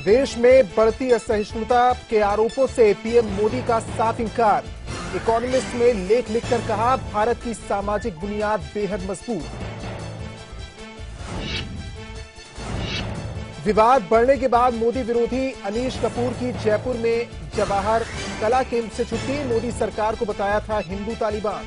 देश में बढ़ती असहिष्णुता के आरोपों से पीएम मोदी का साफ इंकार। इकोनॉमिस्ट में लेख लिखकर कहा, भारत की सामाजिक बुनियाद बेहद मजबूत। विवाद बढ़ने के बाद मोदी विरोधी अनीश कपूर की जयपुर में जवाहर कला केंद्र से छुट्टी। मोदी सरकार को बताया था हिंदू तालिबान।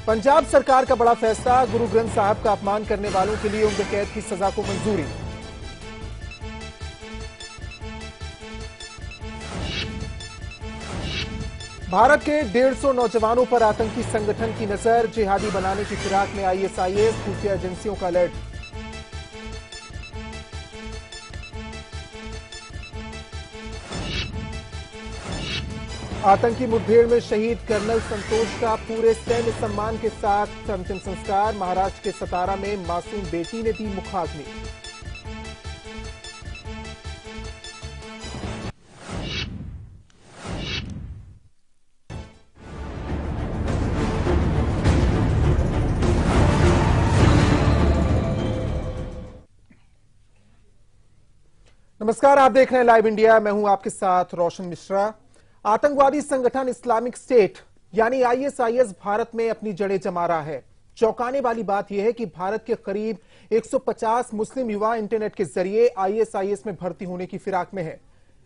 पंजाब सरकार का बड़ा फैसला, गुरु ग्रंथ साहब का अपमान करने वालों के लिए उम्र कैद की सजा को मंजूरी। भारत के 150 नौजवानों पर आतंकी संगठन की नजर, जिहादी बनाने की फिराक में आईएसआईएस, खुफिया एजेंसियों का अलर्ट। आतंकी मुठभेड़ में शहीद कर्नल संतोष का पूरे सैन्य सम्मान के साथ अंतिम संस्कार। महाराष्ट्र के सतारा में मासूम बेटी ने दी मुखाग्नि। नमस्कार, आप देख रहे हैं लाइव इंडिया। मैं हूं आपके साथ रोशन मिश्रा। आतंकवादी संगठन इस्लामिक स्टेट यानी आईएसआईएस भारत में अपनी जड़ें जमा रहा है। चौंकाने वाली बात यह है कि भारत के करीब 150 मुस्लिम युवा इंटरनेट के जरिए आईएसआईएस में भर्ती होने की फिराक में है।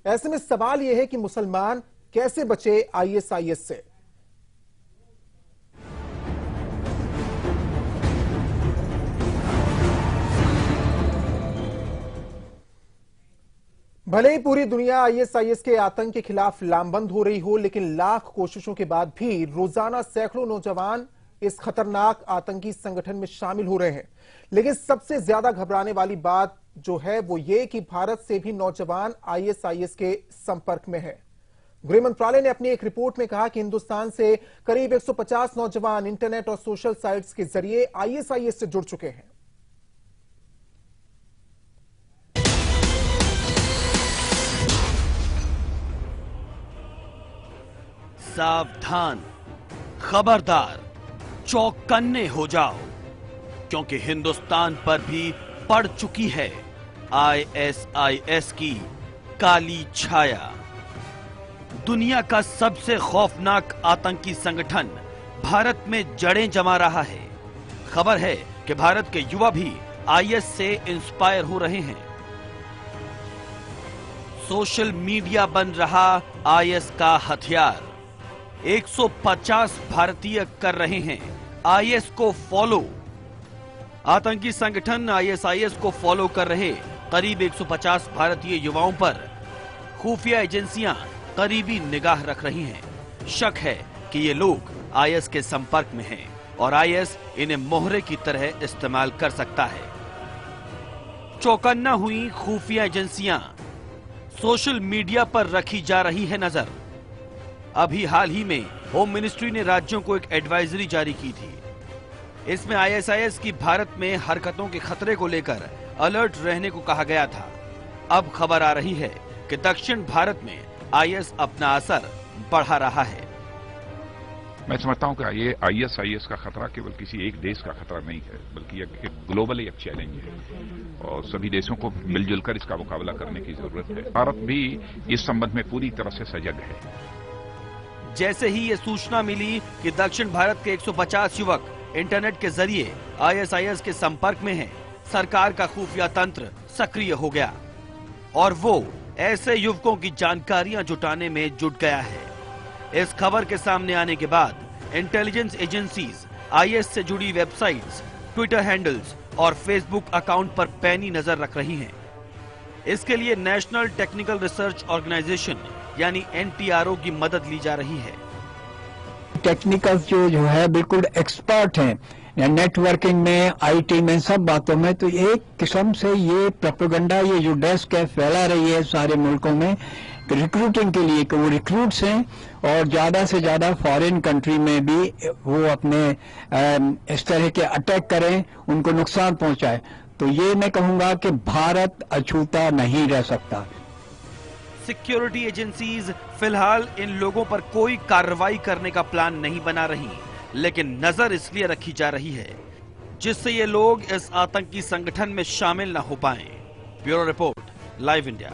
ऐसे में सवाल यह है कि मुसलमान कैसे बचे आईएसआईएस से। भले ही पूरी दुनिया आईएसआईएस के आतंक के खिलाफ लामबंद हो रही हो, लेकिन लाख कोशिशों के बाद भी रोजाना सैकड़ों नौजवान इस खतरनाक आतंकी संगठन में शामिल हो रहे हैं। लेकिन सबसे ज्यादा घबराने वाली बात जो है वो ये कि भारत से भी नौजवान आईएसआईएस के संपर्क में है। गृह मंत्रालय ने अपनी एक रिपोर्ट में कहा कि हिंदुस्तान से करीब 150 नौजवान इंटरनेट और सोशल साइट्स के जरिए आईएसआईएस से जुड़ चुके हैं। सावधान, खबरदार, चौकन्ने हो जाओ, क्योंकि हिंदुस्तान पर भी पड़ चुकी है आईएसआईएस की काली छाया। दुनिया का सबसे खौफनाक आतंकी संगठन भारत में जड़ें जमा रहा है। खबर है कि भारत के युवा भी आईएस से इंस्पायर हो रहे हैं। सोशल मीडिया बन रहा आईएस का हथियार। 150 भारतीय कर रहे हैं आईएस को फॉलो। आतंकी संगठन आईएसआईएस को फॉलो कर रहे करीब 150 भारतीय युवाओं पर खुफिया एजेंसियां करीबी निगाह रख रही हैं। शक है कि ये लोग आईएस के संपर्क में हैं और आईएस इन्हें मोहरे की तरह इस्तेमाल कर सकता है। चौकन्ना हुई खुफिया एजेंसियां, सोशल मीडिया पर रखी जा रही है नजर। अभी हाल ही में होम मिनिस्ट्री ने राज्यों को एक एडवाइजरी जारी की थी। इसमें आईएसआईएस की भारत में हरकतों के खतरे को लेकर अलर्ट रहने को कहा गया था। अब खबर आ रही है कि दक्षिण भारत में आईएस अपना असर बढ़ा रहा है। मैं समझता हूं कि ये आईएसआईएस का खतरा केवल किसी एक देश का खतरा नहीं है, बल्कि एक ग्लोबली एक चैलेंज है और सभी देशों को मिलजुल कर इसका मुकाबला करने की जरूरत है। भारत भी इस संबंध में पूरी तरह से सजग है। जैसे ही ये सूचना मिली कि दक्षिण भारत के 150 युवक इंटरनेट के जरिए आईएसआईएस के संपर्क में हैं, सरकार का खुफिया तंत्र सक्रिय हो गया और वो ऐसे युवकों की जानकारियां जुटाने में जुट गया है। इस खबर के सामने आने के बाद इंटेलिजेंस एजेंसीज आईएस से जुड़ी वेबसाइट्स, ट्विटर हैंडल्स और फेसबुक अकाउंट पर पैनी नजर रख रही हैं। इसके लिए नेशनल टेक्निकल रिसर्च ऑर्गेनाइजेशन यानी एनटीआरओ की मदद ली जा रही है। टेक्निकल्स जो है बिल्कुल एक्सपर्ट हैं नेटवर्किंग में, आईटी में, सब बातों में। तो एक किस्म से ये प्रोपेगेंडा, ये जो डेस्क है फैला रही है सारे मुल्कों में रिक्रूटिंग के लिए कि वो रिक्रूट्स हैं और ज्यादा से ज्यादा फॉरेन कंट्री में भी वो अपने इस तरह के अटैक करें, उनको नुकसान पहुंचाए। तो ये मैं कहूंगा कि भारत अछूता नहीं रह सकता। सिक्योरिटी एजेंसीज फिलहाल इन लोगों पर कोई कार्रवाई करने का प्लान नहीं बना रही, लेकिन नजर इसलिए रखी जा रही है जिससे ये लोग इस आतंकी संगठन में शामिल न हो पाएं। Bureau report, live India.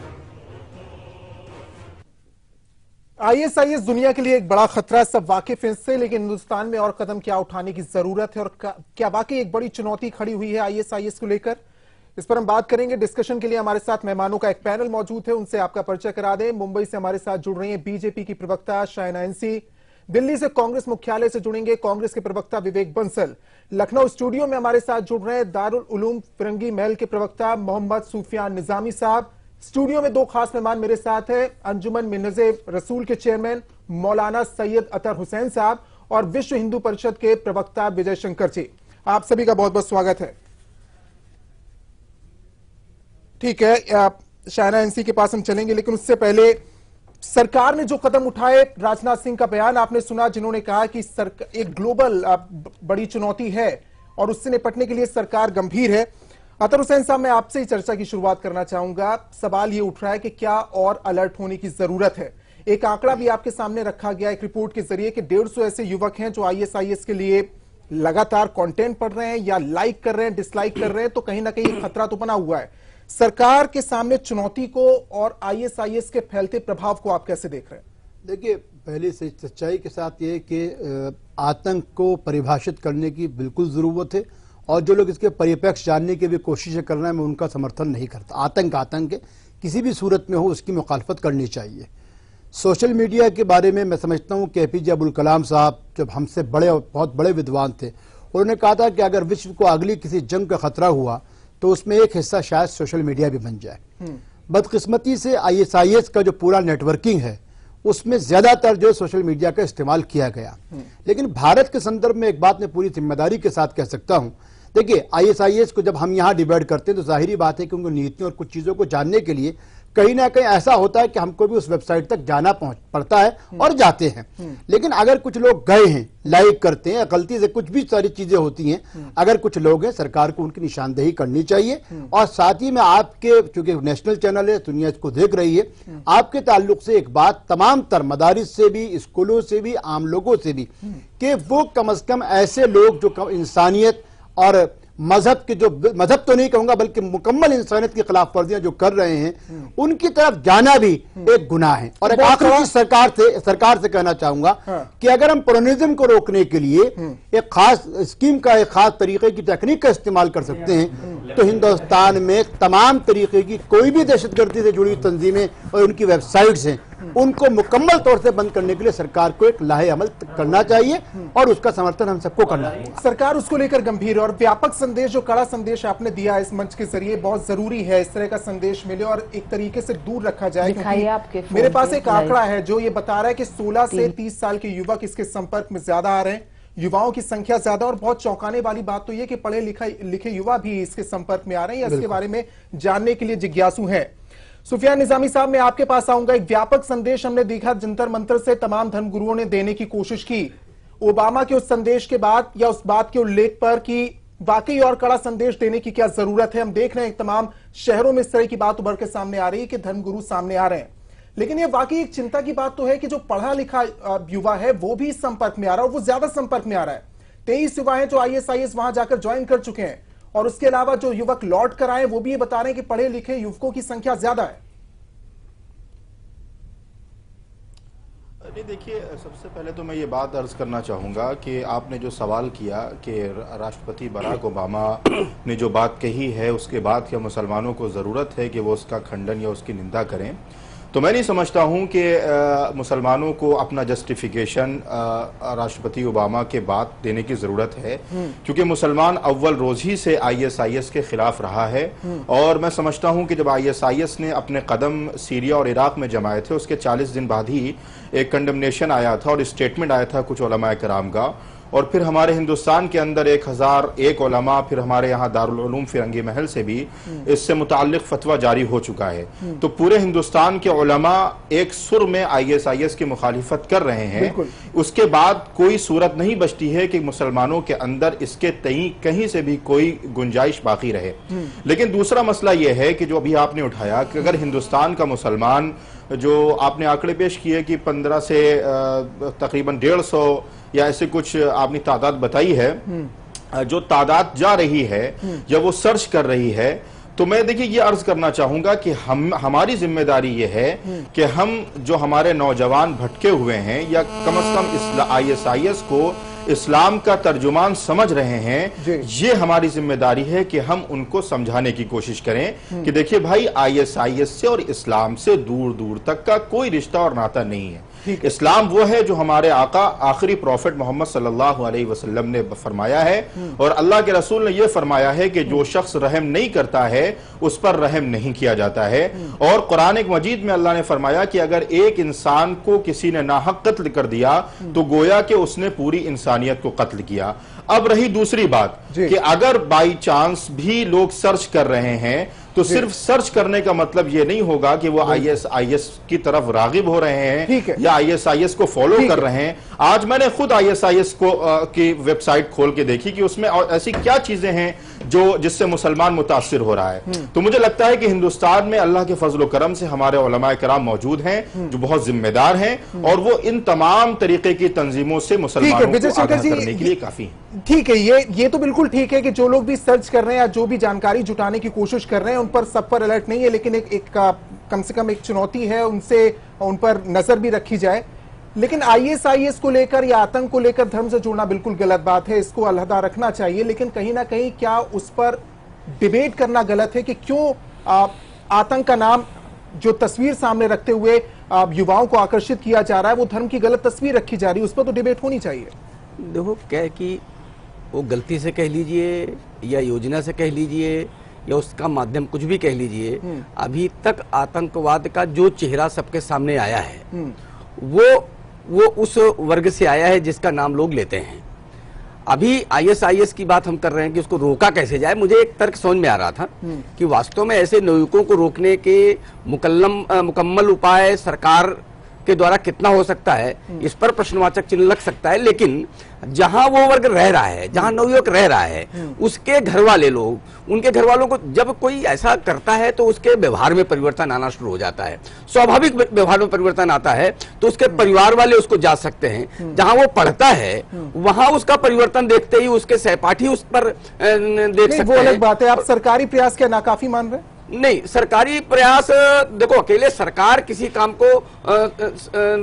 ISIS दुनिया के लिए एक बड़ा खतरा है, सब वाकिफ हैं इससे, लेकिन हिंदुस्तान में और कदम क्या उठाने की जरूरत है और क्या वाकई एक बड़ी चुनौती खड़ी हुई है आईएसआईएस को लेकर, इस पर हम बात करेंगे। डिस्कशन के लिए हमारे साथ मेहमानों का एक पैनल मौजूद है, उनसे आपका परिचय करा दें। मुंबई से हमारे साथ जुड़ रही हैं बीजेपी की प्रवक्ता शायना एनसी, दिल्ली से कांग्रेस मुख्यालय से जुड़ेंगे कांग्रेस के प्रवक्ता विवेक बंसल, लखनऊ स्टूडियो में हमारे साथ जुड़ रहे हैं दारुल उलूम फिरंगी महल के प्रवक्ता मोहम्मद सुफियान निजामी साहब। स्टूडियो में दो खास मेहमान मेरे साथ हैं, अंजुमन मिन्नज़े रसूल के चेयरमैन मौलाना सैयद अतर हुसैन साहब और विश्व हिंदू परिषद के प्रवक्ता विजय शंकर जी। आप सभी का बहुत बहुत स्वागत है। ठीक है, शायना एनसी के पास हम चलेंगे, लेकिन उससे पहले सरकार ने जो कदम उठाए, राजनाथ सिंह का बयान आपने सुना, जिन्होंने कहा कि एक ग्लोबल बड़ी चुनौती है और उससे निपटने के लिए सरकार गंभीर है। अतर हुसैन साहब, मैं आपसे ही चर्चा की शुरुआत करना चाहूंगा। सवाल ये उठ रहा है कि क्या और अलर्ट होने की जरूरत है। एक आंकड़ा भी आपके सामने रखा गया एक रिपोर्ट के जरिए कि 150 ऐसे युवक हैं जो आईएसआईएस के लिए लगातार कंटेंट पढ़ रहे हैं या लाइक कर रहे हैं, डिसलाइक कर रहे हैं, तो कहीं ना कहीं खतरा तो बना हुआ है। सरकार के सामने चुनौती को और आईएसआईएस के फैलते प्रभाव को आप कैसे देख रहे हैं? देखिए, पहले से सच्चाई के साथ ये कि आतंक को परिभाषित करने की बिल्कुल जरूरत है और जो लोग इसके परिप्रेक्ष्य जानने की भी कोशिश कर रहे हैं, मैं उनका समर्थन नहीं करता। आतंक है, किसी भी सूरत में हो उसकी मुखालफत करनी चाहिए। सोशल मीडिया के बारे में मैं समझता हूँ कि एपीजे अब्दुल कलाम साहब जब हमसे बहुत बड़े विद्वान थे, उन्होंने कहा था कि अगर विश्व को अगली किसी जंग का खतरा हुआ तो उसमें एक हिस्सा शायद सोशल मीडिया भी बन जाए। बदकिस्मती से आईएसआईएस का जो पूरा नेटवर्किंग है उसमें ज्यादातर जो सोशल मीडिया का इस्तेमाल किया गया। लेकिन भारत के संदर्भ में एक बात मैं पूरी जिम्मेदारी के साथ कह सकता हूं, देखिए आईएसआईएस को जब हम यहां डिबेट करते हैं तो जाहिर बात है कि उनको नीतियों और कुछ चीजों को जानने के लिए कहीं ना कहीं ऐसा होता है कि हमको भी उस वेबसाइट तक जाना पड़ता है और जाते हैं। लेकिन अगर कुछ लोग गए हैं, लाइक करते हैं, गलती से कुछ भी सारी चीजें होती हैं, अगर कुछ लोग हैं, सरकार को उनकी निशानदेही करनी चाहिए। और साथ ही में आपके, चूंकि नेशनल चैनल है, दुनिया इसको देख रही है, आपके ताल्लुक से एक बात तमाम तर मदारिस से भी, स्कूलों से भी, आम लोगों से भी, कि वो कम अज कम ऐसे लोग जो इंसानियत और मजहब के, जो मजहब तो नहीं कहूंगा बल्कि मुकम्मल इंसानियत की खिलाफ वर्जियां जो कर रहे हैं, उनकी तरफ जाना भी एक गुनाह है। और एक आखिरी चीज सरकार से कहना चाहूंगा कि अगर हम प्रोनिज्म को रोकने के लिए एक खास स्कीम का, एक खास तरीके की टेक्निक का इस्तेमाल कर सकते हैं, तो हिंदुस्तान में तमाम तरीके की कोई भी दहशतगर्दी से जुड़ी तंजीमें और उनकी वेबसाइट्स हैं, उनको मुकम्मल तौर से बंद करने के लिए सरकार को एक लाहे अमल करना चाहिए और उसका समर्थन हम सबको करना चाहिए। सरकार उसको लेकर गंभीर है और व्यापक संदेश, जो कड़ा संदेश आपने दिया इस मंच के जरिए, बहुत जरूरी है इस तरह का संदेश मिले और एक तरीके से दूर रखा जाए। क्योंकि मेरे पास एक आंकड़ा है जो ये बता रहा है कि 16 से 30 साल के युवक इसके संपर्क में ज्यादा आ रहे हैं, युवाओं की संख्या ज्यादा। और बहुत चौंकाने वाली बात तो यह कि पढ़े लिखे युवा भी इसके संपर्क में आ रहे हैं या इसके बारे में जानने के लिए जिज्ञासु हैं। सुफियान निजामी साहब, मैं आपके पास आऊंगा। एक व्यापक संदेश हमने देखा जंतर मंतर से तमाम धर्मगुरुओं ने देने की कोशिश की ओबामा के उस संदेश के बाद या उस बात के उल्लेख पर कि वाकई और कड़ा संदेश देने की क्या जरूरत है। हम देख रहे हैं तमाम शहरों में इस तरह की बात उभर के सामने आ रही है कि धर्मगुरु सामने आ रहे हैं, लेकिन ये वाकई एक चिंता की बात तो है कि जो पढ़ा लिखा युवा है वो भी इस संपर्क में आ रहा है और वो ज्यादा संपर्क में आ रहा है। 23 युवा हैं जो आईएसआईएस वहां जाकर ज्वाइन कर चुके हैं और उसके अलावा जो युवक लौट कर आए वो भी ये बता रहे हैं कि पढ़े लिखे युवकों की संख्या ज्यादा है। नहीं, देखिए, सबसे पहले तो मैं ये बात अर्ज करना चाहूँगा कि आपने जो सवाल किया कि राष्ट्रपति बराक ओबामा ने जो बात कही है उसके बाद क्या मुसलमानों को ज़रूरत है कि वो उसका खंडन या उसकी निंदा करें, तो मैं नहीं समझता हूं कि मुसलमानों को अपना जस्टिफिकेशन राष्ट्रपति ओबामा के बाद देने की जरूरत है, क्योंकि मुसलमान अव्वल रोज ही से आईएसआईएस के खिलाफ रहा है। और मैं समझता हूं कि जब आईएसआईएस ने अपने कदम सीरिया और इराक में जमाए थे उसके 40 दिन बाद ही एक कंडमनेशन आया था और स्टेटमेंट आया था कुछ उलमाए कराम का, और फिर हमारे हिंदुस्तान के अंदर 1001 उलमा, फिर हमारे यहाँ दारुल उलूम फिरंगी महल से भी इससे मुताल्लिक फतवा जारी हो चुका है। तो पूरे हिंदुस्तान के उलमा एक सुर में आईएसआईएस की मुखालिफत कर रहे हैं। उसके बाद कोई सूरत नहीं बचती है कि मुसलमानों के अंदर इसके कहीं से भी कोई गुंजाइश बाकी रहे। लेकिन दूसरा मसला यह है कि जो अभी आपने उठाया कि अगर हिंदुस्तान का मुसलमान, जो आपने आंकड़े पेश किए कि 15 से तकरीबन 150 या ऐसे कुछ आपने तादाद बताई है, जो तादाद जा रही है या वो सर्च कर रही है, तो मैं देखिए ये अर्ज करना चाहूंगा कि हमारी जिम्मेदारी ये है कि हम जो हमारे नौजवान भटके हुए हैं या कम से कम ISIS को इस्लाम का तर्जुमान समझ रहे हैं, ये हमारी जिम्मेदारी है कि हम उनको समझाने की कोशिश करें कि देखिए भाई, ISIS से और इस्लाम से दूर दूर तक का कोई रिश्ता और नाता नहीं है। इस्लाम वो है जो हमारे आका आखिरी प्रॉफिट मोहम्मद सल्लल्लाहु अलैहि वसल्लम ने फरमाया है, और अल्लाह के रसूल ने यह फरमाया है कि जो शख्स रहम नहीं करता है उस पर रहम नहीं किया जाता है। और कुरान मजीद में अल्लाह ने फरमाया कि अगर एक इंसान को किसी ने नाहक कत्ल कर दिया तो गोया कि उसने पूरी इंसानियत को कत्ल किया। अब रही दूसरी बात कि अगर बाई चांस भी लोग सर्च कर रहे हैं तो सिर्फ सर्च करने का मतलब यह नहीं होगा कि वो ISIS की तरफ रागिब हो रहे हैं या ISIS को फॉलो कर रहे हैं। आज मैंने खुद ISIS को की वेबसाइट खोल के देखी कि उसमें ऐसी क्या चीजें हैं जो जिससे मुसलमान मुतासिर हो रहा है। तो मुझे लगता है कि हिंदुस्तान में अल्लाह के फजल करम से हमारे उलमाए कराम मौजूद हैं जो बहुत जिम्मेदार हैं, और वो इन तमाम तरीके की तंजीमों से मुसलमानों को आगाह करने के लिए काफी है। ठीक है, ये तो बिल्कुल ठीक है कि जो लोग भी सर्च कर रहे हैं या जो भी जानकारी जुटाने की कोशिश कर रहे हैं उन पर सब पर अलर्ट नहीं है, लेकिन एक कम से कम एक चुनौती है, उन पर नजर भी रखी जाए। लेकिन ISIS को लेकर या आतंक को लेकर धर्म से जुड़ना बिल्कुल गलत बात है, इसको अलहदा रखना चाहिए, लेकिन कहीं ना कहीं क्या उस पर डिबेट करना गलत है कि क्यों आतंक का नाम जो तस्वीर सामने रखते हुए युवाओं को आकर्षित किया जा रहा है वो धर्म की गलत तस्वीर रखी जा रही है, उस पर तो डिबेट होनी चाहिए। देखो क्या है कि वो गलती से कह लीजिए या योजना से कह लीजिए या उसका माध्यम कुछ भी कह लीजिए, अभी तक आतंकवाद का जो चेहरा सबके सामने आया है वो उस वर्ग से आया है जिसका नाम लोग लेते हैं। अभी ISIS की बात हम कर रहे हैं कि उसको रोका कैसे जाए। मुझे एक तर्क समझ में आ रहा था कि वास्तव में ऐसे नवयुवकों को रोकने के मुकम्मल उपाय सरकार के द्वारा कितना हो सकता है, इस पर प्रश्नवाचक चिन्ह लग सकता है। लेकिन जहां वो वर्ग रह रहा है, जहां नवयुवक रह रहा है, उसके घर वाले लोग, उनके घर वालों को जब कोई ऐसा करता है तो उसके व्यवहार में परिवर्तन आना शुरू हो जाता है। स्वाभाविक व्यवहार में परिवर्तन आता है तो उसके परिवार वाले उसको जा सकते हैं। जहां वो पढ़ता है वहां उसका परिवर्तन देखते ही उसके सहपाठी उस पर देख सकते हैं। वो अलग बात है। आप सरकारी प्रयास क्या नाकाफी मान रहे हैं? नहीं, सरकारी प्रयास, देखो अकेले सरकार किसी काम को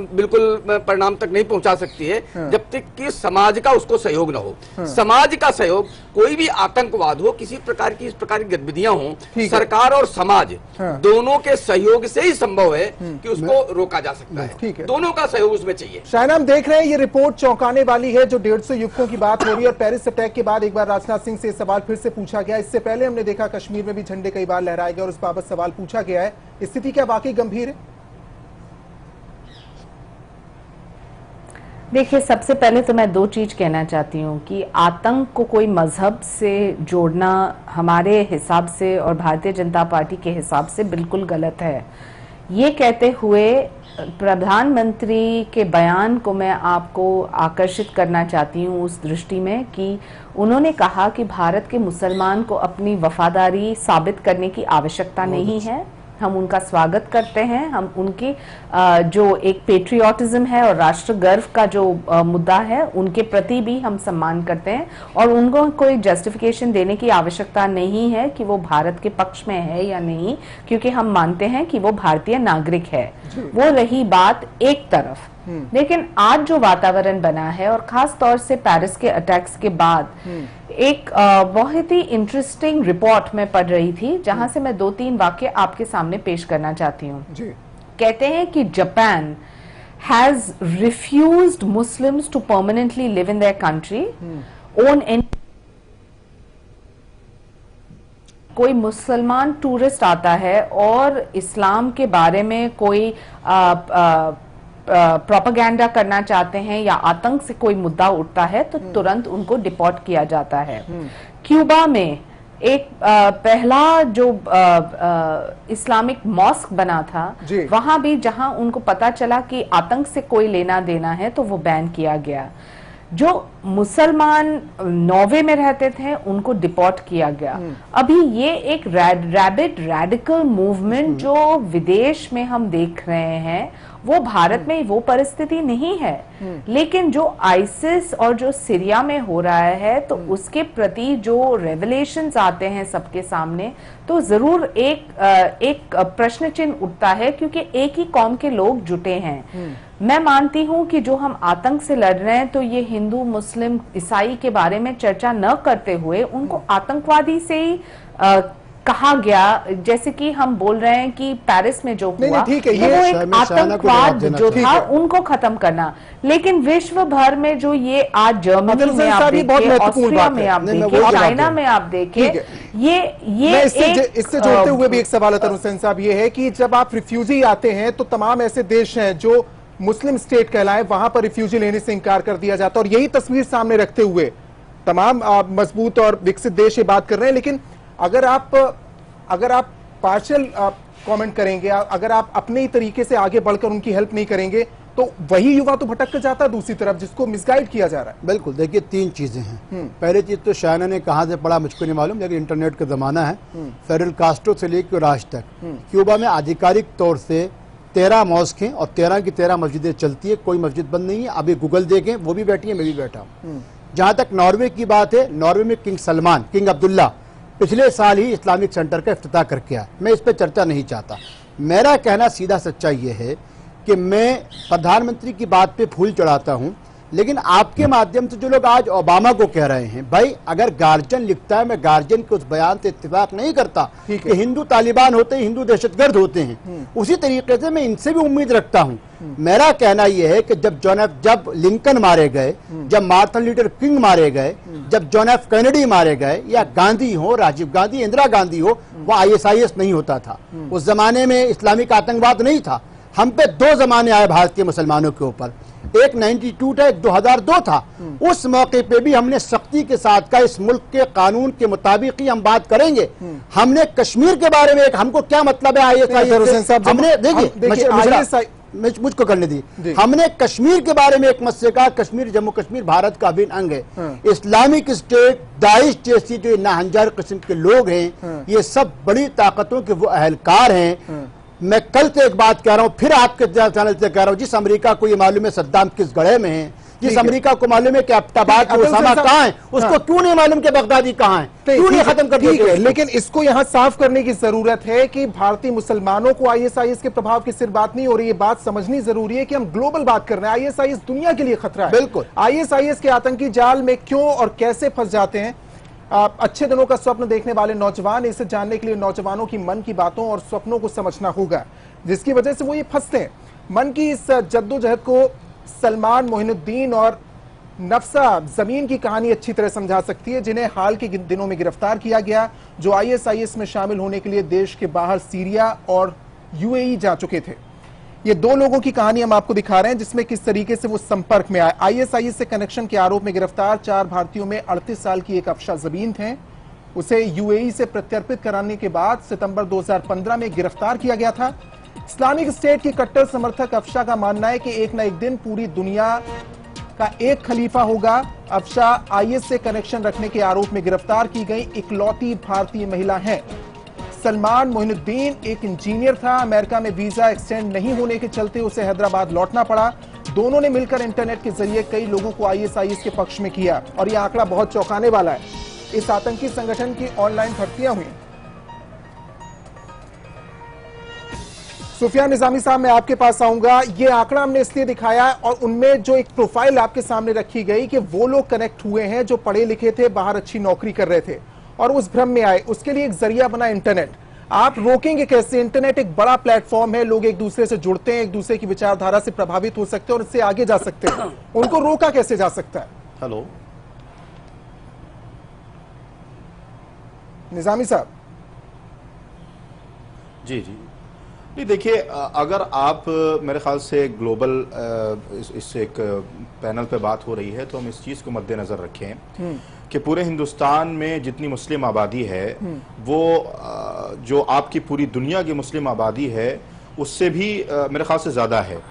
बिल्कुल परिणाम तक नहीं पहुंचा सकती है जब तक कि समाज का उसको सहयोग न हो। समाज का सहयोग, कोई भी आतंकवाद हो, किसी प्रकार की इस प्रकार की गतिविधियां हो, सरकार और समाज दोनों के सहयोग से ही संभव है कि उसको रोका जा सकता है। दोनों का सहयोग उसमें चाहिए। शायना, हम देख रहे हैं ये रिपोर्ट चौंकाने वाली है जो 150 युवकों की बात हो रही है, और पेरिस अटैक के बाद एक बार राजनाथ सिंह से सवाल फिर से पूछा गया। इससे पहले हमने देखा कश्मीर में भी झंडे कई बार लहराए गए और इस बाबत सवाल पूछा गया है। स्थिति क्या वाकई गंभीर है? देखिए, सबसे पहले तो मैं दो चीज कहना चाहती हूँ कि आतंक को कोई मजहब से जोड़ना हमारे हिसाब से और भारतीय जनता पार्टी के हिसाब से बिल्कुल गलत है। ये कहते हुए प्रधानमंत्री के बयान को मैं आपको आकर्षित करना चाहती हूँ उस दृष्टि में कि उन्होंने कहा कि भारत के मुसलमान को अपनी वफादारी साबित करने की आवश्यकता नहीं है। हम उनका स्वागत करते हैं। हम उनकी जो एक पेट्रियोटिज्म है और राष्ट्र गर्व का जो मुद्दा है उनके प्रति भी हम सम्मान करते हैं, और उनको कोई जस्टिफिकेशन देने की आवश्यकता नहीं है कि वो भारत के पक्ष में है या नहीं, क्योंकि हम मानते हैं कि वो भारतीय नागरिक है। वो रही बात एक तरफ। लेकिन आज जो वातावरण बना है और खास तौर से पेरिस के अटैक्स के बाद एक बहुत ही इंटरेस्टिंग रिपोर्ट में पढ़ रही थी जहां से मैं 2-3 वाक्य आपके सामने पेश करना चाहती हूँ। कहते हैं कि Japan has refused Muslims to permanently live in their country, own any कोई मुसलमान टूरिस्ट आता है और इस्लाम के बारे में कोई प्रोपेगेंडा करना चाहते हैं या आतंक से कोई मुद्दा उठता है तो तुरंत उनको डिपोर्ट किया जाता है। क्यूबा में एक पहला जो इस्लामिक मॉस्क बना था, वहां भी जहां उनको पता चला कि आतंक से कोई लेना देना है तो वो बैन किया गया। जो मुसलमान नॉर्वे में रहते थे उनको डिपोर्ट किया गया। अभी ये एक रैबिड रेडिकल मूवमेंट जो विदेश में हम देख रहे हैं वो भारत में वो परिस्थिति नहीं है। लेकिन जो आईसिस और जो सीरिया में हो रहा है, तो उसके प्रति जो रेवलेशंस आते हैं सबके सामने, तो जरूर एक प्रश्न चिन्ह उठता है, क्योंकि एक ही कौम के लोग जुटे हैं। मैं मानती हूं कि जो हम आतंक से लड़ रहे हैं, तो ये हिंदू, मुस्लिम, ईसाई के बारे में चर्चा न करते हुए उनको आतंकवादी से ही कहा गया। जैसे कि हम बोल रहे हैं कि पेरिस में जो हुआ, ठीक है, वो एक आतंकवाद जो था उनको खत्म करना। लेकिन विश्व भर में जो ये आज जर्मनी में आप देखें, ऑस्ट्रिया में आप देखें, चाइना में आप देखें, ये इससे जोड़ते हुए भी एक सवाल तरुण सेन साहब ये है कि जब आप रिफ्यूजी आते हैं तो तमाम ऐसे देश हैं जो मुस्लिम स्टेट कहलाए, वहां पर रिफ्यूजी लेने से इंकार कर दिया जाता है। और यही तस्वीर सामने रखते हुए तमाम मजबूत और विकसित देश ये बात कर रहे हैं। लेकिन अगर आप पार्शियल कमेंट करेंगे, अगर आप अपने ही तरीके से आगे बढ़कर उनकी हेल्प नहीं करेंगे, तो वही युवा तो भटक कर जाता है दूसरी तरफ, जिसको मिसगाइड किया जा रहा है। बिल्कुल, देखिए 3 चीजें हैं। पहली चीज तो शायना ने कहां से पढ़ा मुझको नहीं मालूम, लेकिन इंटरनेट का जमाना है। फेडरल कास्ट्रो से लेकर आज तक क्यूबा में आधिकारिक तौर से 13 मॉस्क हैं और 13 की 13 मस्जिदें चलती है, कोई मस्जिद बंद नहीं है। अभी गूगल देखें, वो भी बैठी है, मैं भी बैठा हूँ। जहां तक नॉर्वे की बात है, नॉर्वे में किंग अब्दुल्ला पिछले साल ही इस्लामिक सेंटर का इफ्तिताह करके आया। मैं इस पर चर्चा नहीं चाहता। मेरा कहना सीधा सच्चाई ये है कि मैं प्रधानमंत्री की बात पे फूल चढ़ाता हूं, लेकिन आपके माध्यम से जो लोग आज ओबामा को कह रहे हैं, भाई अगर गार्जियन लिखता है, मैं गार्जियन के उस बयान से इत्तेफाक नहीं करता कि हिंदू तालिबान होते हैं, हिंदू दहशतगर्द होते हैं, उसी तरीके से मैं इनसे भी उम्मीद रखता हूं। मेरा कहना यह है कि जब लिंकन मारे गए, जब मार्टिन लूथर किंग मारे गए, जब जॉन एफ कैनेडी मारे गए, या गांधी हो, राजीव गांधी, इंदिरा गांधी हो, वो ISIS नहीं होता था। उस जमाने में इस्लामिक आतंकवाद नहीं था। हम पे 2 जमाने आए भारत के मुसलमानों के ऊपर, एक 92 था, एक 2002 था। उस मौके पे भी हमने सख्ती के साथ का इस मुल्क के कानून के मुताबिक ही हम बात करेंगे। हमने कश्मीर के बारे में, हमको क्या मतलब है ISIS, हमने देखिए मुझको करने दी, हमने कश्मीर के बारे में एक मत से कहा, कश्मीर जम्मू कश्मीर भारत का अभिन्न अंग है। इस्लामिक स्टेट, दाइश जैसी जो नाहंजार किस्म के लोग हैं, ये सब बड़ी ताकतों के वो अहलकार हैं। मैं कल से एक बात कह रहा हूं, फिर आपके चैनल से कह रहा हूं, जिस अमेरिका को ये मालूम है सद्दाम किस गढ़े में है, जिस अमेरिका को मालूम है कि अब्बास ओसामा कहां है, उसको क्यों नहीं मालूम कि बगदादी कहां है, क्यों नहीं खत्म कर दिया? लेकिन इसको यहां साफ करने की जरूरत है कि भारतीय मुसलमानों को ISIS के प्रभाव की सिर्फ बात नहीं हो रही है, बात समझनी जरूरी है कि हम ग्लोबल बात कर रहे हैं। ISIS दुनिया के लिए खतरा है। बिल्कुल, ISIS के आतंकी जाल में क्यों और कैसे फंस जाते हैं अच्छे दिनों का स्वप्न देखने वाले नौजवान, इसे जानने के लिए नौजवानों की मन की बातों और स्वप्नों को समझना होगा, जिसकी वजह से वो ये फंसते हैं। मन की इस जद्दोजहद को सलमान मोइनुद्दीन और नफसा जमीन की कहानी अच्छी तरह समझा सकती है, जिन्हें हाल के दिनों में गिरफ्तार किया गया, जो ISIS में शामिल होने के लिए देश के बाहर सीरिया और UAE जा चुके थे। ये 2 लोगों की कहानी हम आपको दिखा रहे हैं, जिसमें किस तरीके से वो संपर्क में आए। ISIS से कनेक्शन के आरोप में गिरफ्तार 4 भारतीयों में 38 साल की एक अफशा जबीन थे। उसे UAE से प्रत्यर्पित कराने के बाद सितंबर 2015 में गिरफ्तार किया गया था। इस्लामिक स्टेट की कट्टर समर्थक अफशा का मानना है कि एक न एक दिन पूरी दुनिया का एक खलीफा होगा। अफशा IS से कनेक्शन रखने के आरोप में गिरफ्तार की गई इकलौती भारतीय महिला है। सलमान मोइनुद्दीन एक इंजीनियर था। अमेरिका में वीजा एक्सटेंड नहीं होने के चलते उसे हैदराबाद लौटना पड़ा। दोनों ने मिलकर इंटरनेट के जरिए कई लोगों को ISIS के पक्ष में किया, और यह आंकड़ा बहुत चौंकाने वाला है। इस आतंकी संगठन की ऑनलाइन भर्तियां हुई। सुफियान निजामी साहब, मैं आपके पास आऊंगा। ये आंकड़ा हमने इसलिए दिखाया और उनमें जो एक प्रोफाइल आपके सामने रखी गई कि वो लोग कनेक्ट हुए हैं जो पढ़े लिखे थे, बाहर अच्छी नौकरी कर रहे थे और उस भ्रम में आए। उसके लिए एक जरिया बना इंटरनेट। आप रोकेंगे कैसे? इंटरनेट एक बड़ा प्लेटफॉर्म है, लोग एक दूसरे से जुड़ते हैं, एक दूसरे की विचारधारा से प्रभावित हो सकते हैं और इससे आगे जा सकते हैं। उनको रोका कैसे जा सकता है? हेलो निजामी साहब। जी जी नहीं, देखिए, अगर आप मेरे ख्याल से ग्लोबल इस एक पैनल पे बात हो रही है, तो हम इस चीज़ को मद्देनज़र रखें कि पूरे हिंदुस्तान में जितनी मुस्लिम आबादी है, वो जो आपकी पूरी दुनिया की मुस्लिम आबादी है उससे भी मेरे ख्याल से ज़्यादा है।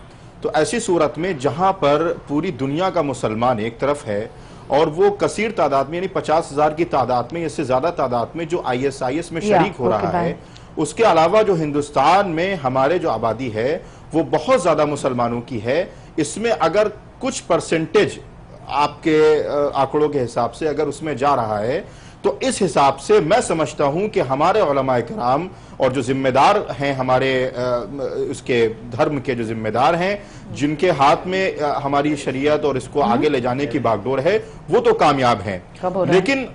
तो ऐसी सूरत में जहाँ पर पूरी दुनिया का मुसलमान एक तरफ है और वो कसीर तादाद में, यानी 50,000 की तादाद में, इससे ज़्यादा तादाद में जो ISIS में शरीक हो रहा है, उसके अलावा जो हिंदुस्तान में हमारे जो आबादी है वो बहुत ज्यादा मुसलमानों की है। इसमें अगर कुछ परसेंटेज आपके आंकड़ों के हिसाब से अगर उसमें जा रहा है, तो इस हिसाब से मैं समझता हूं कि हमारे उलमाए किराम और जो जिम्मेदार हैं, हमारे उसके धर्म के जो जिम्मेदार हैं, जिनके हाथ में हमारी शरीयत और इसको आगे ले जाने की बागडोर है, वो तो कामयाब हैं। लेकिन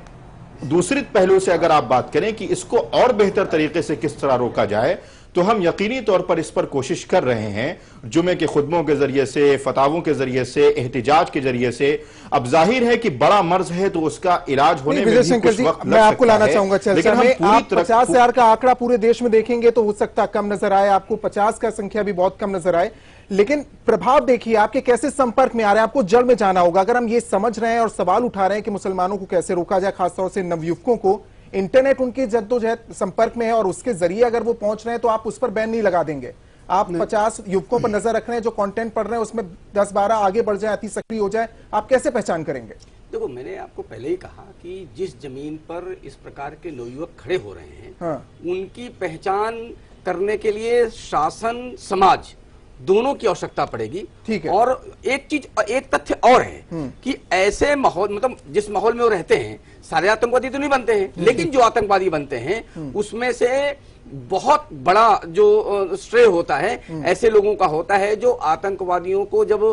दूसरी पहलू से अगर आप बात करें कि इसको और बेहतर तरीके से किस तरह रोका जाए, तो हम यकीनी तौर पर इस पर कोशिश कर रहे हैं, जुमे के खुतबों के जरिए से, फतावों के जरिए से, एहतिजाज के जरिए से। अब जाहिर है कि बड़ा मर्ज है तो उसका इलाज होने में भी कुछ वक्त मैं आपको लाना चाहूंगा चर्चा में। आप 50,000 का आंकड़ा पूरे देश में देखेंगे तो हो सकता है कम नजर आए, आपको 50 का संख्या भी बहुत कम नजर आए, लेकिन प्रभाव देखिए आपके कैसे संपर्क में आ रहे हैं। आपको जड़ में जाना होगा। अगर हम ये समझ रहे हैं और सवाल उठा रहे हैं कि मुसलमानों को कैसे रोका जाए, खासतौर से नवयुवकों को, इंटरनेट उनके जद्दोजहद संपर्क में है और उसके जरिए अगर वो पहुंच रहे हैं तो आप उस पर बैन नहीं लगा देंगे। आप 50 युवकों पर नजर रख रहे हैं जो कंटेंट पढ़ रहे हैं, उसमें 10-12 आगे बढ़ जाए, अति सक्रिय हो जाए, आप कैसे पहचान करेंगे? देखो, मैंने आपको पहले ही कहा कि जिस जमीन पर इस प्रकार के नवयुवक खड़े हो रहे हैं, हाँ। उनकी पहचान करने के लिए शासन, समाज दोनों की आवश्यकता पड़ेगी। ठीक है। और एक तथ्य और है कि ऐसे माहौल, मतलब जिस माहौल में वो रहते हैं, सारे आतंकवादी तो नहीं बनते हैं, लेकिन जो आतंकवादी बनते हैं उसमें से बहुत बड़ा जो श्रेय होता है ऐसे लोगों का होता है जो आतंकवादियों को जब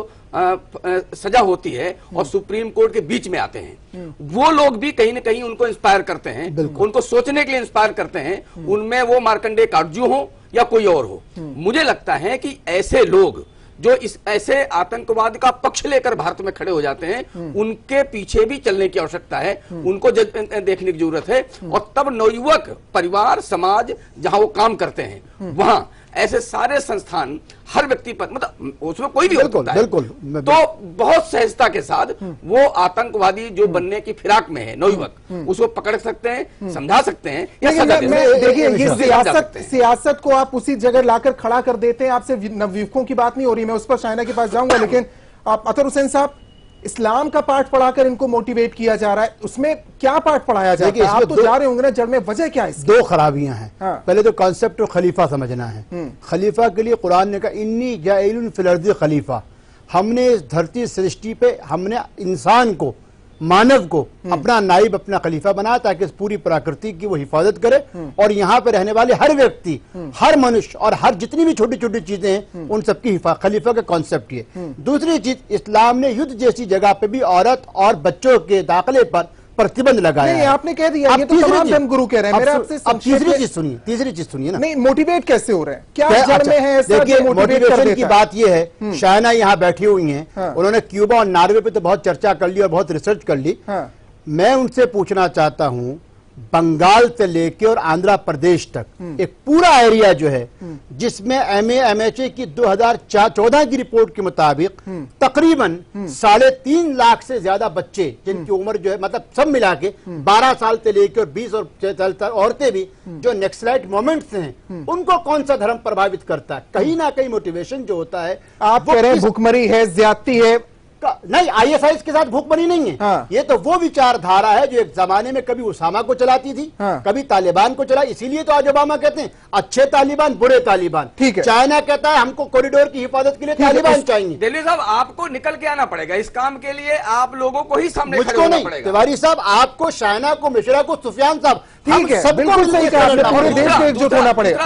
सजा होती है और सुप्रीम कोर्ट के बीच में आते हैं, वो लोग भी कहीं ना कहीं उनको इंस्पायर करते हैं, उनको सोचने के लिए इंस्पायर करते हैं। उनमें वो मार्कंडेय काटजू हो या कोई और हो। मुझे लगता है कि ऐसे लोग जो इस ऐसे आतंकवाद का पक्ष लेकर भारत में खड़े हो जाते हैं, उनके पीछे भी चलने की आवश्यकता है, उनको देखने की जरूरत है। और तब नवयुवक, परिवार, समाज जहां वो काम करते हैं, वहां ऐसे सारे संस्थान, हर व्यक्ति पर, मतलब उसमें कोई भी होता है, तो बहुत सहजता के साथ वो आतंकवादी जो बनने की फिराक में है नवयुवक, उसको पकड़ सकते हैं, समझा सकते हैं। देखिए, ये सियासत को आप उसी जगह लाकर खड़ा कर देते हैं। आपसे नवयुवकों की बात नहीं हो रही, मैं उस पर शायना के पास जाऊंगा, लेकिन आप अतर हुसैन साहब, इस्लाम का पाठ पढ़ाकर इनको मोटिवेट किया जा रहा है, उसमें क्या पाठ पढ़ाया जाता है? आप तो जा रहे होंगे ना जड़ में, वजह क्या है? दो खराबियां हैं। हाँ। पहले तो कॉन्सेप्ट खलीफा समझना है। खलीफा के लिए कुरान ने कहा इन्नी जाइलुन फिल अर्दी खलीफा, हमने इस धरती सृष्टि पे, हमने इंसान को, मानव को अपना नाइब, अपना खलीफा बनाया ताकि इस पूरी प्रकृति की वो हिफाजत करे और यहाँ पे रहने वाले हर व्यक्ति, हर मनुष्य और हर जितनी भी छोटी छोटी चीजें हैं उन सबकी खलीफा का कॉन्सेप्ट ये। दूसरी चीज, इस्लाम ने युद्ध जैसी जगह पे भी औरत और बच्चों के दाखिले पर प्रतिबंध लगाया। नहीं, आपने कह दिया, ये तो तमाम धर्मगुरु कह रहे हैं। मेरे आपसे अब तीसरी चीज सुनिए ना। नहीं, मोटिवेट कैसे हो रहे हैं? क्या जड़ में है ऐसा? देखिए, मोटिवेशन की बात ये है, शायना यहाँ बैठी हुई हैं, उन्होंने क्यूबा और नॉर्वे पे तो बहुत चर्चा कर ली और बहुत रिसर्च कर ली। मैं उनसे पूछना चाहता हूँ, बंगाल से लेके और आंध्र प्रदेश तक एक पूरा एरिया जो है जिसमें MA-MHA की 2014 की रिपोर्ट के मुताबिक तकरीबन 3.5 लाख से ज्यादा बच्चे, जिनकी उम्र जो है मतलब सब मिला के 12 साल से लेकर और 20 और 44 औरतें भी जो नेक्सलाइट मोमेंट्स हैं, उनको कौन सा धर्म प्रभावित करता है? कहीं ना कहीं मोटिवेशन जो होता है, आप कह रहे हैं भुखमरी है, ज्यादती है। नहीं, ISIS के साथ भूखमरी नहीं है। हाँ। ये तो वो विचारधारा है जो एक जमाने में कभी उसामा को चलाती थी, हाँ। कभी तालिबान को चला। इसीलिए तो आज ओबामा कहते हैं अच्छे तालिबान, बुरे तालिबान। ठीक है। चाइना कहता है हमको कॉरिडोर की हिफाजत के लिए तालिबान चाहिए। दिल्ली साहब, आपको निकल के आना पड़ेगा इस काम के लिए, आप लोगों को ही सामने खड़े होना पड़ेगा। तिवारी साहब, आपको, शायना को, मिश्रा को, सुफियान साहब, ठीक है, बिल्कुल सही कहा आपने, पूरे देश को एकजुट होना पड़ेगा।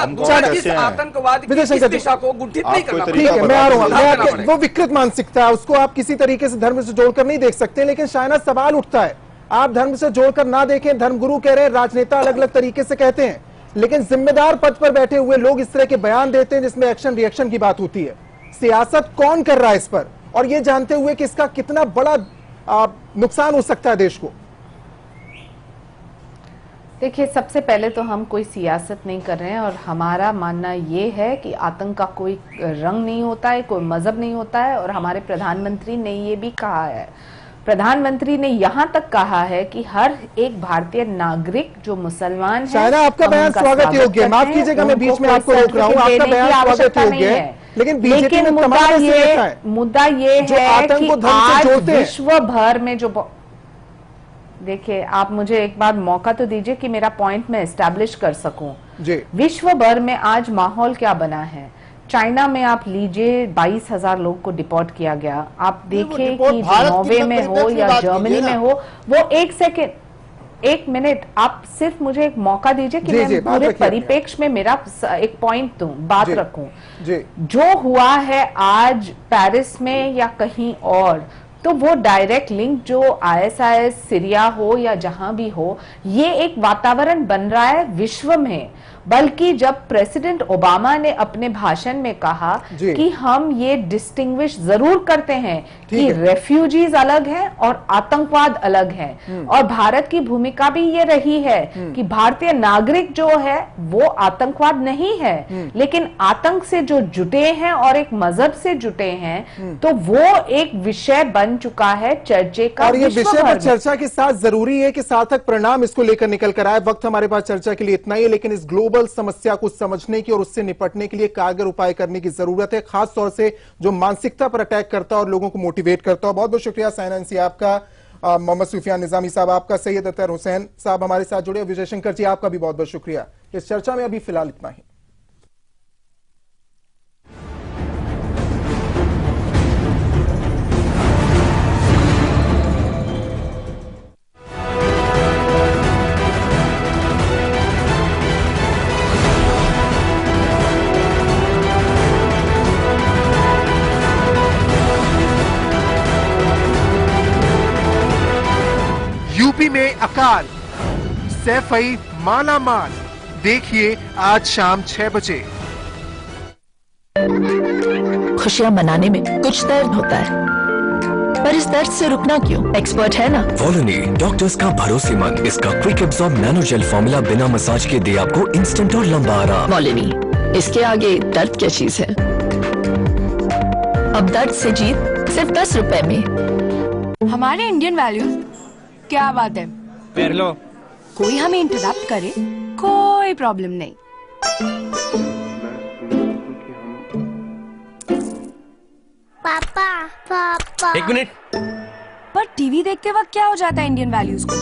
आतंकवाद की इस दिशा को गुंठित नहीं करना। ठीक है, मैं आ रहा हूँ। वो विकृत मानसिकता है, उसको आप किसी तरीके से धर्म से जोड़कर नहीं देख सकते। लेकिन शायना सवाल उठता है, आप धर्म से जोड़कर ना देखें, धर्मगुरु कह रहे हैं, राजनेता अलग अलग तरीके से कहते हैं, लेकिन जिम्मेदार पद पर बैठे हुए लोग इस तरह के बयान देते हैं जिसमें एक्शन रिएक्शन की बात होती है। सियासत कौन कर रहा है इस पर, और ये जानते हुए कि इसका कितना बड़ा नुकसान हो सकता है देश को? देखिए, सबसे पहले तो हम कोई सियासत नहीं कर रहे हैं और हमारा मानना ये है कि आतंक का कोई रंग नहीं होता है, कोई मजहब नहीं होता है। और हमारे प्रधानमंत्री ने ये भी कहा है, प्रधानमंत्री ने यहाँ तक कहा है कि हर एक भारतीय नागरिक जो मुसलमान है, शायना आपका बयान स्वागत योग्य है। माफ कीजिएगा, मैं बीच में आपको रोक रहा हूँ, आपका बयान स्वागत योग्य है, लेकिन मुद्दा ये है कि आज विश्व भर में जो, देखिए, आप मुझे एक बार मौका तो दीजिए कि मेरा पॉइंट मैं एस्टैब्लिश कर सकूं। विश्व भर में आज माहौल क्या बना है? चाइना में आप लीजिए 22,000 लोग को डिपोर्ट किया गया। आप देखें कि भारत नॉर्वे की में हो परिप्रेक्ष्य या बात जर्मनी कीजिए में ना। हो, वो एक मिनट आप सिर्फ मुझे एक मौका दीजिए कि मैं पूरे परिप्रेक्ष्य में मेरा एक पॉइंट दूं, बात रखूं। जो हुआ है आज पेरिस में या कहीं और, तो वो डायरेक्ट लिंक जो ISIS सीरिया हो या जहां भी हो, ये एक वातावरण बन रहा है विश्व में। बल्कि जब प्रेसिडेंट ओबामा ने अपने भाषण में कहा कि हम ये डिस्टिंग्विश जरूर करते हैं कि रेफ्यूजीज अलग हैं और आतंकवाद अलग है, और भारत की भूमिका भी ये रही है कि भारतीय नागरिक जो है वो आतंकवाद नहीं है, लेकिन आतंक से जो जुटे हैं और एक मजहब से जुटे हैं, तो वो एक विषय बन चुका है चर्चे का। और ये विषय पर चर्चा के साथ जरूरी है कि सार्थक परिणाम इसको लेकर निकल कर आए। वक्त हमारे पास चर्चा के लिए इतना ही है, लेकिन इस ग्लोबल समस्या को समझने की और उससे निपटने के लिए कारगर उपाय करने की जरूरत है, खास तौर से जो मानसिकता पर अटैक करता है और लोगों को मोटिवेट करता है। बहुत बहुत शुक्रिया साइनांसी आपका, मोहम्मद सुफियान निजामी साहब आपका, सैयद अतहर हुसैन साहब हमारे साथ जुड़े, विजय शंकर जी आपका भी बहुत बहुत शुक्रिया। इस चर्चा में अभी फिलहाल इतना ही। यूपी में अकाल, सैफई माला माल, देखिए आज शाम 6 बजे। खुशियां मनाने में कुछ दर्द होता है, पर इस दर्द से रुकना क्यों? एक्सपर्ट है ना वोलोनी, डॉक्टर्स का भरोसेमंद। इसका quick absorb nano gel formula बिना मसाज के दे आपको इंस्टेंट और लंबा आराम। वोलोनी, इसके आगे दर्द क्या चीज है? अब दर्द से जीत सिर्फ 10 रुपए में। हमारे इंडियन वैल्यूज, क्या बात है, पैर लो। कोई हमें इंटरप्ट करे कोई प्रॉब्लम नहीं। पापा पापा एक मिनट। पर टीवी देखते वक्त क्या हो जाता है इंडियन वैल्यूज को?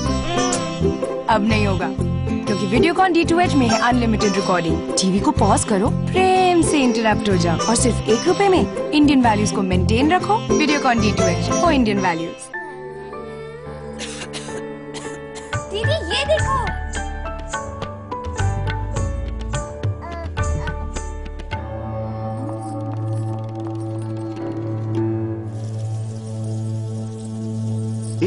अब नहीं होगा, क्योंकि वीडियोकॉन D2H में है अनलिमिटेड रिकॉर्डिंग। टीवी को पॉज करो, प्रेम से इंटरप्ट हो जाओ, और सिर्फ 1 रुपए में इंडियन वैल्यूज को मेंटेन रखो। Videocon D2H for Indian values. दीदी ये देखो,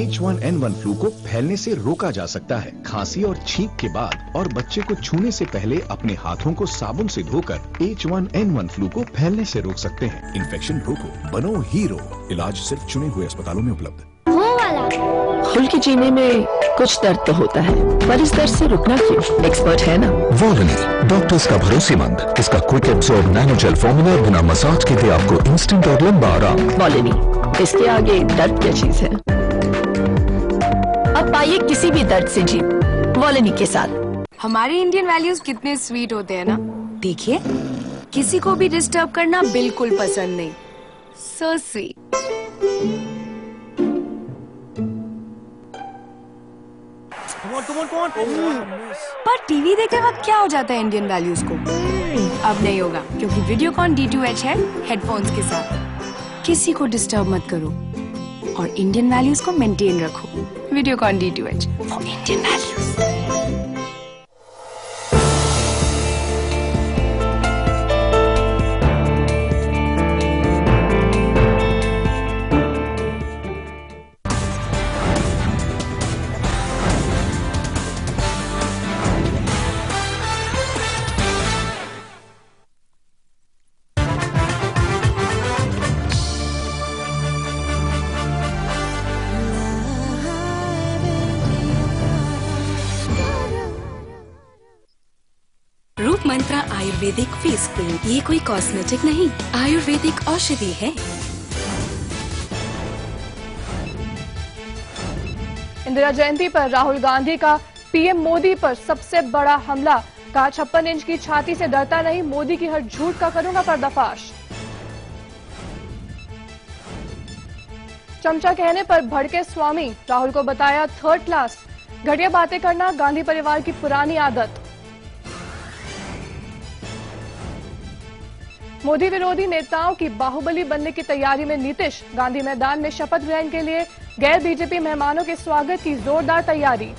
H1N1 फ्लू को फैलने से रोका जा सकता है खांसी और छींक के बाद, और बच्चे को छूने से पहले अपने हाथों को साबुन से धोकर H1N1 फ्लू को फैलने से रोक सकते हैं। इन्फेक्शन रोको, बनो हीरो। इलाज सिर्फ चुने हुए अस्पतालों में उपलब्ध। खुल के जीने में कुछ दर्द तो होता है, पर इस दर्द से रुकना क्यों? एक्सपर्ट है ना वोलोनी, डॉक्टर्स का भरोसेमंद। इसका quick absorb nano gel formula बिना मसाज के दे आपको इंस्टेंट और लंबा आराम। वोलोनी, इसके आगे दर्द क्या चीज है? अब पाइए किसी भी दर्द से जीत वोलोनी के साथ। हमारे इंडियन वैल्यूज कितने स्वीट होते हैं ना। देखिए, किसी को भी डिस्टर्ब करना बिल्कुल पसंद नहीं। So sweet. पर टीवी देखते वक्त क्या हो जाता है इंडियन वैल्यूज को? अब नहीं होगा, क्योंकि वीडियोकॉन D2H है हेडफोन्स के साथ। किसी को डिस्टर्ब मत करो और इंडियन वैल्यूज को मेंटेन रखो। Videocon D2H for Indian values. रूप मंत्रा आयुर्वेदिक फेस क्रीम, ये कोई कॉस्मेटिक नहीं, आयुर्वेदिक औषधि है। इंदिरा जयंती पर राहुल गांधी का पीएम मोदी पर सबसे बड़ा हमला। कहा 56 इंच की छाती से डरता नहीं, मोदी की हर झूठ का करूंगा पर्दाफाश। चमचा कहने पर भड़के स्वामी, राहुल को बताया 3rd क्लास। घटिया बातें करना गांधी परिवार की पुरानी आदत। मोदी विरोधी नेताओं की बाहुबली बनने की तैयारी में नीतीश। गांधी मैदान में शपथ ग्रहण के लिए गैर बीजेपी मेहमानों के स्वागत की जोरदार तैयारी।